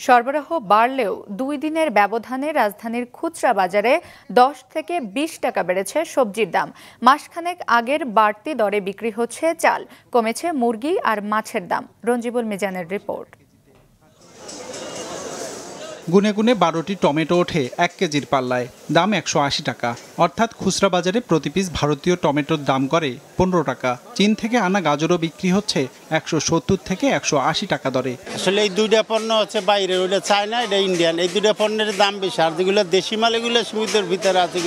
সরবরাহ বাড়লেও 2 দিনের ব্যবধানে রাজধানীর খুচরা বাজারে 10 থেকে 20 টাকা বেড়েছে সবজির দাম। মাসখানেক আগের বাড়তি দরে বিক্রি হচ্ছে চাল, কমেছে মুরগি আর মাছের দাম। রঞ্জিবুল মিজানের রিপোর্ট। গুনে গুনে 12টি টমেটো ওঠে 1 কেজির পাল্লায়, দাম 180 টাকা। অর্থাৎ খুচরা বাজারে প্রতি পিস ভারতীয় টমেটোর দাম করে 15 টাকা। চীন থেকে আনা গাজরও বিক্রি হচ্ছে 170 থেকে 180 টাকা দরে। আসলে এই দুইটা পণ্য হচ্ছে বাইরের, ওইটা চায়না, এটা ইন্ডিয়ান। এই দুইটা পণ্যের দাম বেশি, আর যেগুলো দেশি মাল এগুলো সীমিতের ভিতরে আছে।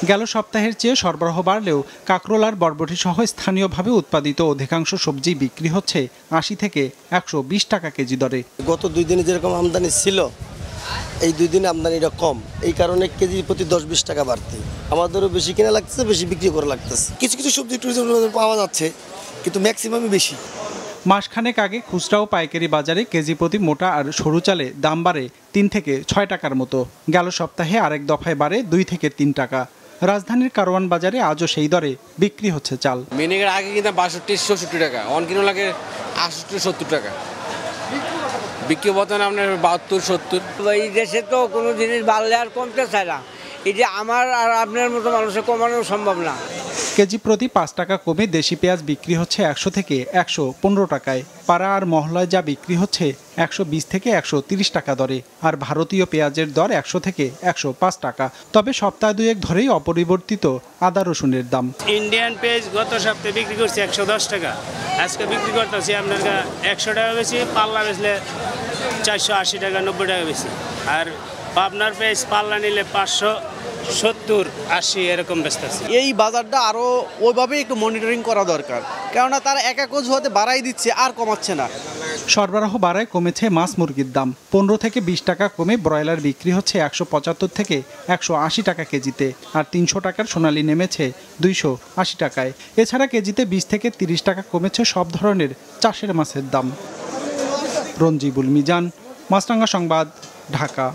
গেল সপ্তাহের চেয়ে সরবরাহ বাড়লেও কাঁকরোল আর বরবটি সহ স্থানীয়ভাবে উৎপাদিত অধিকাংশ সবজি বিক্রি হচ্ছে 80 থেকে 120 টাকা কেজি দরে। গত 2 দিনে যেরকম আমদানি ছিল, এই 2 দিনে আমদানিটা কম, এই কারণে কেজি প্রতি 10-20 টাকা বাড়তি। আমাদেরও বেশি কেনা লাগতেছে, বেশি বিক্রি করা লাগতেছে। কিছু কিছু সবজি পাওয়া যাচ্ছে, কিন্তু ম্যাক্সিমামই বেশি। মাসখানেক আগে খুচরা ও পাইকারি বাজারে কেজি প্রতি মোটা আর সরু চালে দাম বাড়ে 3 থেকে 6 টাকার মতো। গেল সপ্তাহে আরেক দফায় বাড়ে 2 থেকে 3 টাকা। রাজধানীর কারওয়ান বাজারে আজও সেই দরে বিক্রি হচ্ছে চাল। মিনিকের আগে কিন্তু 62-64 টাকা, অনকিনো লাগে 68-70 টাকা, বিক্রি বর্তমানে আপনার 72-70। এই দেশে তো কোনো জিনিস বাড়লে আর কমতে চায় না, এই যে আমার আর আপনার মতো মানুষের কমানো সম্ভব না। কেজি প্রতি 5 টাকা কমে দেশি পেঁয়াজ বিক্রি হচ্ছে 100 থেকে 115 টাকায়। পাড়া আর মহলায় যা বিক্রি হচ্ছে 120 থেকে 130 টাকা দরে। আর ভারতীয় পেঁয়াজের দর 100 থেকে 105 টাকা। তবে সপ্তাহ দুয়েক ধরেই অপরিবর্তিত আদা রসুনের দাম। ইন্ডিয়ান পেঁয়াজ গত সপ্তাহে বিক্রি করছি 110 টাকা, আজকে বিক্রি করতেছি আপনার 100 টাকা বেশি, পাল্লা বেচলে 480 টাকা 90 টাকা বেশি। আর পাবনার পেঁয়াজ পাল্লা নিলে 570-80 এরকম বেচতেছে। এই বাজারটা আরও ওইভাবে একটু মনিটরিং করা দরকার, কেননা তারা এক হতে বাড়াই দিচ্ছে আর কমাচ্ছে না। সরবরাহ বাড়ায় কমেছে মাছ মুরগির দাম। 15 থেকে 20 টাকা কমে ব্রয়লার বিক্রি হচ্ছে 175 থেকে 180 টাকা কেজিতে, আর 300 টাকার সোনালি নেমেছে 280 টাকায়। এছাড়া কেজিতে 20 থেকে 30 টাকা কমেছে সব ধরনের চাষের মাছের দাম। রঞ্জিবুল মিজান, মাছরাঙা সংবাদ, ঢাকা।